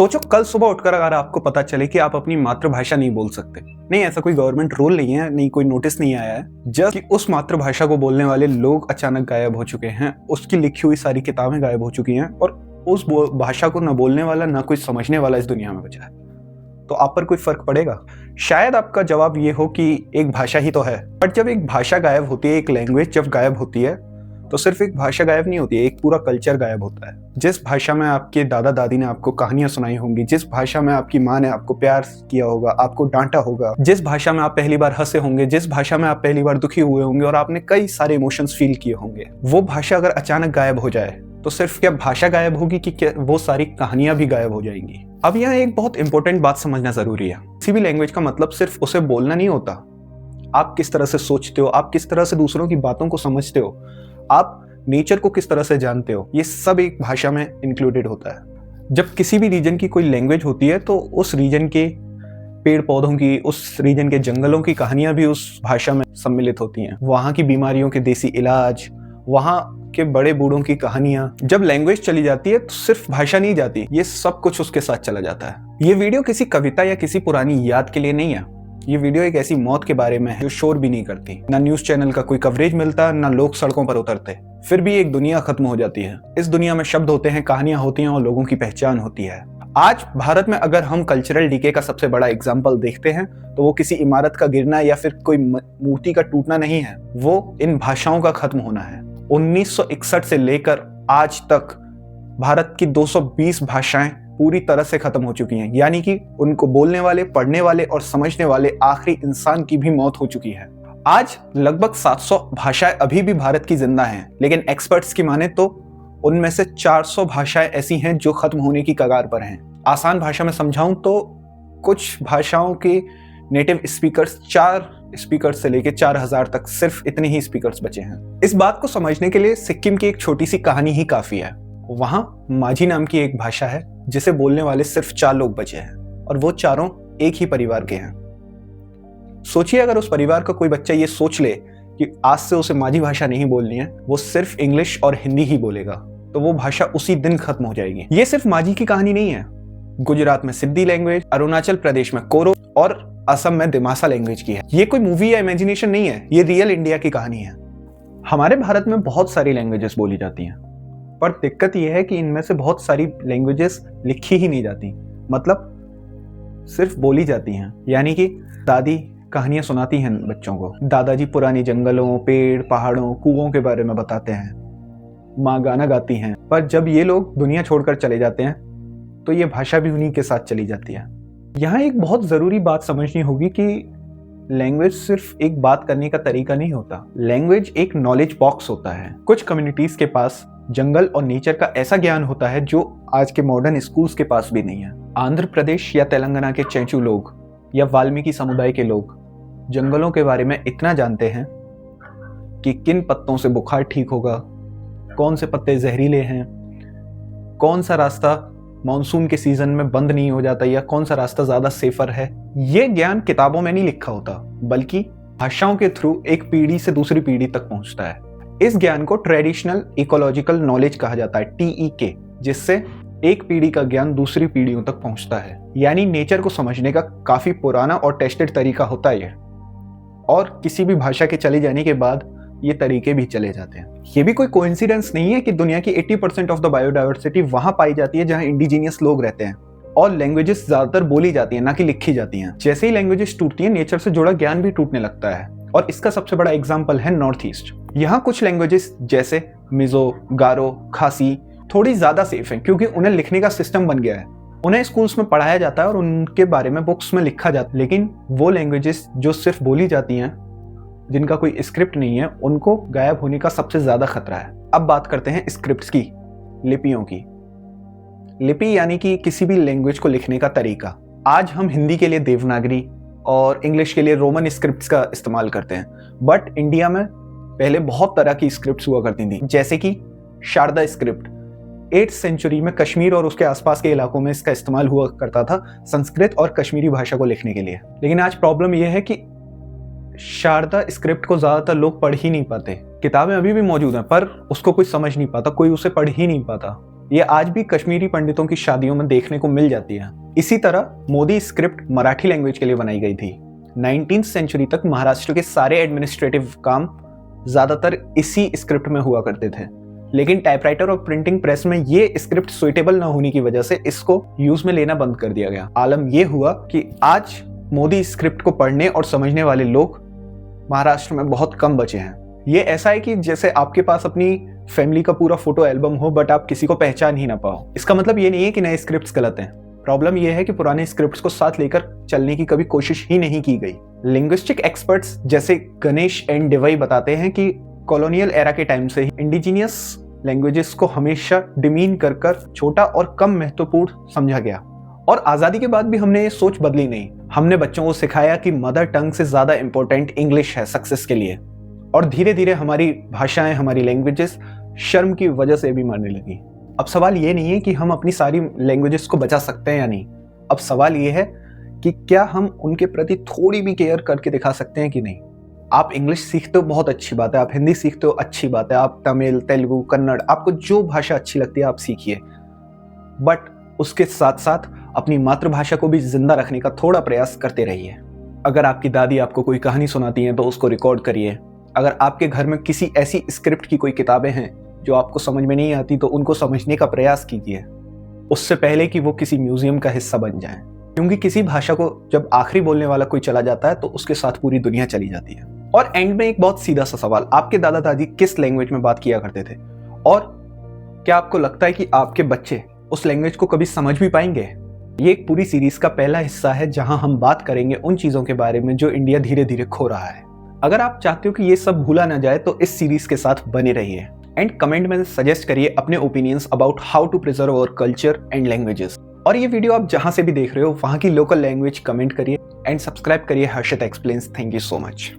सोचो कल सुबह उठकर अगर आपको पता चले कि आप अपनी मातृभाषा नहीं बोल सकते। नहीं, ऐसा कोई गवर्नमेंट रूल नहीं है, नहीं कोई नोटिस नहीं आया है, जस्ट कि उस मातृभाषा को बोलने वाले लोग अचानक गायब हो चुके हैं, उसकी लिखी हुई सारी किताबें गायब हो चुकी हैं और उस भाषा को न बोलने वाला न कोई समझने वाला इस दुनिया में बचा है। तो आप पर कोई फर्क पड़ेगा? शायद आपका जवाब ये हो कि एक भाषा ही तो है। बट जब एक भाषा गायब होती है, एक लैंग्वेज जब गायब होती है, तो सिर्फ एक भाषा गायब नहीं होती है, एक पूरा कल्चर गायब होता है। जिस भाषा में आपके दादा दादी ने आपको कहानियां सुनाई होंगी, जिस भाषा में आपकी माँ ने आपको प्यार किया होगा, आपको डांटा होगा, जिस भाषा में आप पहली बार हंसे होंगे, जिस भाषा में आप पहली बार दुखी हुए होंगे और आपने कई सारे इमोशंस फील किए होंगे, वो भाषा अगर अचानक गायब हो जाए तो सिर्फ क्या भाषा गायब होगी कि क्या वो सारी कहानियां भी गायब हो जाएंगी? अब यहाँ एक बहुत इंपॉर्टेंट बात समझना जरूरी है। किसी भी लैंग्वेज का मतलब सिर्फ उसे बोलना नहीं होता। आप किस तरह से सोचते हो, आप किस तरह से दूसरों की बातों को समझते हो, आप नेचर को किस तरह से जानते हो, ये सब एक भाषा में इंक्लूडेड होता है। जब किसी भी रीजन की कोई लैंग्वेज होती है तो उस रीजन के पेड़ पौधों की, उस रीजन के जंगलों की कहानियां भी उस भाषा में सम्मिलित होती हैं। वहाँ की बीमारियों के देसी इलाज, वहाँ के बड़े बूढ़ों की कहानियां। जब लैंग्वेज चली जाती है तो सिर्फ भाषा नहीं जाती, ये सब कुछ उसके साथ चला जाता है। ये वीडियो किसी कविता या किसी पुरानी याद के लिए नहीं है। ये वीडियो एक ऐसी मौत के बारे में है जो शोर भी नहीं करती, ना न्यूज चैनल का कोई कवरेज मिलता, ना लोग सड़कों पर उतरते, फिर भी एक दुनिया खत्म हो जाती है। इस दुनिया में शब्द होते हैं, कहानियां होती हैं और लोगों की पहचान होती है। आज भारत में अगर हम कल्चरल डीके का सबसे बड़ा एग्जाम्पल देखते हैं तो वो किसी इमारत का गिरना या फिर कोई मूर्ति का टूटना नहीं है, वो इन भाषाओं का खत्म होना है। 1961 से लेकर आज तक भारत की 220 भाषाएं पूरी तरह से खत्म हो चुकी हैं, यानी कि उनको बोलने वाले, पढ़ने वाले और समझने वाले आखिरी इंसान की भी मौत हो चुकी है। आज लगभग 700 भाषाएं अभी भी भारत की जिंदा हैं, लेकिन एक्सपर्ट्स की माने तो उनमें से 400 भाषाएं ऐसी हैं जो खत्म होने की कगार पर हैं। आसान भाषा में समझाऊं तो कुछ भाषाओं के नेटिव स्पीकर्स 4 स्पीकर्स से लेकर 4000 तक, सिर्फ इतने ही स्पीकर्स बचे हैं। इस बात को समझने के लिए सिक्किम की एक छोटी सी कहानी ही काफी है। वहां माझी नाम की एक भाषा है जिसे बोलने वाले सिर्फ 4 लोग बचे हैं और वो चारों एक ही परिवार के हैं। सोचिए अगर उस परिवार का कोई बच्चा ये सोच ले कि आज से उसे माझी भाषा नहीं बोलनी है, वो सिर्फ इंग्लिश और हिंदी ही बोलेगा, तो वो भाषा उसी दिन खत्म हो जाएगी। ये सिर्फ माझी की कहानी नहीं है। गुजरात में सिद्धि लैंग्वेज, अरुणाचल प्रदेश में कोरो और असम में दिमासा लैंग्वेज की है। ये कोई मूवी या इमेजिनेशन नहीं है, ये रियल इंडिया की कहानी है। हमारे भारत में बहुत सारी लैंग्वेजेस बोली जाती हैं, पर दिक्कत यह है कि इनमें से बहुत सारी लैंग्वेजेस लिखी ही नहीं जाती, मतलब सिर्फ बोली जाती हैं। यानी कि दादी कहानियां सुनाती हैं बच्चों को, दादाजी पुरानी जंगलों, पेड़, पहाड़ों, कुओं के बारे में बताते हैं, माँ गाना गाती हैं। पर जब ये लोग दुनिया छोड़कर चले जाते हैं तो ये भाषा भी उन्हीं के साथ चली जाती है। यहाँ एक बहुत ज़रूरी बात समझनी होगी कि लैंग्वेज सिर्फ एक बात करने का तरीका नहीं होता, लैंग्वेज एक नॉलेज बॉक्स होता है। कुछ कम्युनिटीज़ के पास जंगल और नेचर का ऐसा ज्ञान होता है जो आज के मॉडर्न स्कूल्स के पास भी नहीं है। आंध्र प्रदेश या तेलंगाना के चेंचू लोग या वाल्मीकि समुदाय के लोग जंगलों के बारे में इतना जानते हैं कि किन पत्तों से बुखार ठीक होगा, कौन से पत्ते जहरीले हैं, कौन सा रास्ता मॉनसून के सीजन में बंद नहीं हो जाता या कौन सा रास्ता ज्यादा सेफर है। ये ज्ञान किताबों में नहीं लिखा होता, बल्कि भाषाओं के थ्रू एक पीढ़ी से दूसरी पीढ़ी तक पहुंचता है। इस ज्ञान को ट्रेडिशनल इकोलॉजिकल नॉलेज कहा जाता है, TEK, जिससे एक पीढ़ी का ज्ञान दूसरी पीढ़ियों तक पहुंचता है। यानी नेचर को समझने का काफी पुराना और टेस्टेड तरीका होता है और किसी भी भाषा के चले जाने के बाद ये तरीके भी चले जाते हैं। ये भी कोई कोइंसिडेंस नहीं है कि दुनिया की 80% ऑफ द बायोडाइवर्सिटी वहां पाई जाती है जहां इंडिजीनियस लोग रहते हैं और लैंग्वेजेस ज्यादातर बोली जाती हैं, ना कि लिखी जाती हैं। जैसे ही लैंग्वेजेस टूटती हैं, नेचर से जुड़ा ज्ञान भी टूटने लगता है और इसका सबसे बड़ा एग्जाम्पल है नॉर्थ ईस्ट। यहाँ कुछ लैंग्वेजेस जैसे मिजो, गारो, खासी थोड़ी ज्यादा सेफ हैं क्योंकि उन्हें लिखने का सिस्टम बन गया है। उन्हें स्कूल्स में पढ़ाया जाता है और उनके बारे में बुक्स में लिखा जाता है। लेकिन वो लैंग्वेजेस जो सिर्फ बोली जाती हैं, जिनका कोई स्क्रिप्ट नहीं है, उनको गायब होने का सबसे ज्यादा खतरा है। अब बात करते हैं स्क्रिप्ट्स की, लिपियों की। लिपि यानी कि किसी भी लैंग्वेज को लिखने का तरीका। आज हम हिंदी के लिए देवनागरी और इंग्लिश के लिए रोमन स्क्रिप्ट्स का इस्तेमाल करते हैं, बट इंडिया में पहले बहुत तरह की स्क्रिप्ट्स हुआ करती थी, जैसे कि शारदा स्क्रिप्ट। 8th सेंचुरी में कश्मीर और उसके आसपास के इलाकों में इसका इस्तेमाल हुआ करता था संस्कृत और कश्मीरी भाषा को लिखने के लिए। लेकिन आज प्रॉब्लम यह है कि शारदा स्क्रिप्ट को ज्यादातर लोग पढ़ ही नहीं पाते। किताबें अभी भी मौजूद हैं पर उसको कोई समझ नहीं पाता, कोई उसे पढ़ ही नहीं पाता। ये आज भी कश्मीरी पंडितों की शादियों में देखने को मिल जाती है। इसी तरह मोदी स्क्रिप्ट मराठी लैंग्वेज के लिए बनाई गई थी। 19th सेंचुरी तक महाराष्ट्र के सारे एडमिनिस्ट्रेटिव काम ज्यादातर इसी स्क्रिप्ट में हुआ करते थे, लेकिन टाइपराइटर और प्रिंटिंग प्रेस में ये स्क्रिप्ट सुइटेबल न होने की वजह से इसको यूज में लेना बंद कर दिया गया। आलम ये हुआ कि आज मोदी स्क्रिप्ट को पढ़ने और समझने वाले लोग महाराष्ट्र में बहुत कम बचे हैं। ये ऐसा है कि जैसे आपके पास अपनी फैमिली का पूरा फोटो एल्बम हो बट आप किसी को पहचान ही ना पाओ। इसका मतलब ये नहीं है कि नए स्क्रिप्ट्स गलत हैं, प्रॉब्लम यह है कि पुराने स्क्रिप्ट्स को साथ लेकर चलने की कभी कोशिश ही नहीं की गई। लिंग्विस्टिक एक्सपर्ट्स जैसे गणेश एंड डिवाई बताते हैं कि कॉलोनियल एरा के टाइम से ही इंडिजीनियस लैंग्वेजेस को हमेशा डिमीन कर छोटा और कम महत्वपूर्ण समझा गया, और आजादी के बाद भी हमने ये सोच बदली नहीं। हमने बच्चों को सिखाया कि मदर टंग से ज्यादा इंपॉर्टेंट इंग्लिश है सक्सेस के लिए, और धीरे धीरे हमारी भाषाएं, हमारी लैंग्वेजेस शर्म की वजह से भी मरने लगी। अब सवाल ये नहीं है कि हम अपनी सारी लैंग्वेजेस को बचा सकते हैं या नहीं, अब सवाल ये है कि क्या हम उनके प्रति थोड़ी भी केयर करके दिखा सकते हैं कि नहीं। आप इंग्लिश सीखते हो, बहुत अच्छी बात है, आप हिंदी सीखते हो, अच्छी बात है, आप तमिल, तेलुगु, कन्नड़, आपको जो भाषा अच्छी लगती है आप सीखिए, बट उसके साथ साथ अपनी मातृभाषा को भी जिंदा रखने का थोड़ा प्रयास करते रहिए। अगर आपकी दादी आपको कोई कहानी सुनाती हैं तो उसको रिकॉर्ड करिए। अगर आपके घर में किसी ऐसी स्क्रिप्ट की कोई किताबें हैं जो आपको समझ में नहीं आती तो उनको समझने का प्रयास कीजिए, उससे पहले कि वो किसी म्यूजियम का हिस्सा बन जाए, क्योंकि किसी भाषा को जब आखिरी बोलने वाला कोई चला जाता है तो उसके साथ पूरी दुनिया चली जाती है। और एंड में एक बहुत सीधा सा सवाल, आपके दादा दादी किस लैंग्वेज में बात किया करते थे, और क्या आपको लगता है कि आपके बच्चे उस लैंग्वेज को कभी समझ भी पाएंगे? ये एक पूरी सीरीज का पहला हिस्सा है जहां हम बात करेंगे उन चीजों के बारे में जो इंडिया धीरे धीरे खो रहा है। अगर आप चाहते हो कि ये सब भूला ना जाए तो इस सीरीज के साथ बने रहिए, एंड कमेंट में सजेस्ट करिए अपने opinions about how to preserve our culture and languages. और ये वीडियो आप जहां से भी देख रहे हो वहां की लोकल लैंग्वेज कमेंट करिए, एंड सब्सक्राइब करिए Harshit explains. Thank you so much.